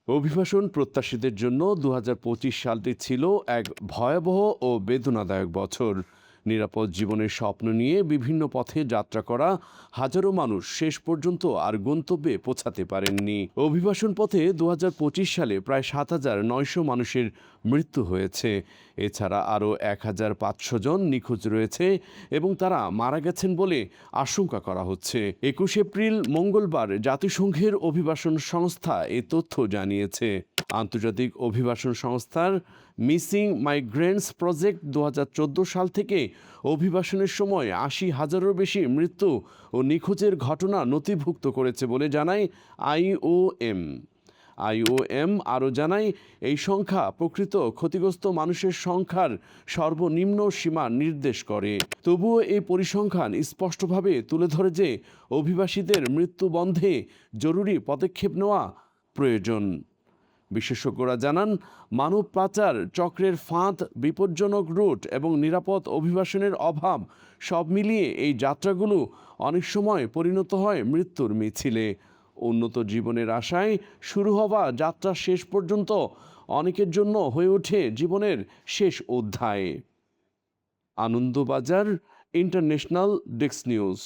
অভিবাসন প্রত্যাশীদের জন্য ২০২৫ সালটি ছিল এক ভয়াবহ ও বেদনাদায়ক বছর। নিরাপদ জীবনের স্বপ্ন নিয়ে বিভিন্ন পথে যাত্রা করা হাজারো মানুষ শেষ পর্যন্ত আর গন্তব্যে পৌঁছাতে পারেননি। অভিবাসন পথে ২০২৫ সালে প্রায় ৭,৯০০ মানুষের মৃত্যু হয়েছে। এছাড়া আরও ১,৫০০ জন নিখোঁজ রয়েছে এবং তারা মারা গেছেন বলে আশঙ্কা করা হচ্ছে। ২১ এপ্রিল মঙ্গলবার জাতিসংঘের অভিবাসন সংস্থা এ তথ্য জানিয়েছে। আন্তর্জাতিক অভিবাসন সংস্থার মিসিং মাইগ্রেন্টস প্রজেক্ট ২০১৪ সাল থেকে অভিবাসনের সময় ৮০,০০০-এরও বেশি মৃত্যু ও নিখোঁজের ঘটনা নথিভুক্ত করেছে বলে জানায় আইওএম। আইওএম আরও জানায়, এই সংখ্যা প্রকৃত ক্ষতিগ্রস্ত মানুষের সংখ্যার সর্বনিম্ন সীমা নির্দেশ করে। তবুও এই পরিসংখ্যান স্পষ্টভাবে তুলে ধরে যে অভিবাসীদের মৃত্যু বন্ধে জরুরি পদক্ষেপ নেওয়া প্রয়োজন। বিশেষজ্ঞরা জানান, মানব পাচার, চক্রের ফাঁদ, বিপজ্জনক রুট এবং নিরাপদ অভিবাসনের অভাব সব মিলিয়ে এই যাত্রাগুলো অনেক সময় পরিণত হয় মৃত্যুর মিছিলে। উন্নত জীবনের আশায় শুরু হওয়া যাত্রা শেষ পর্যন্ত অনেকের জন্য হয়ে ওঠে জীবনের শেষ অধ্যায়। Anandabazar international desk news.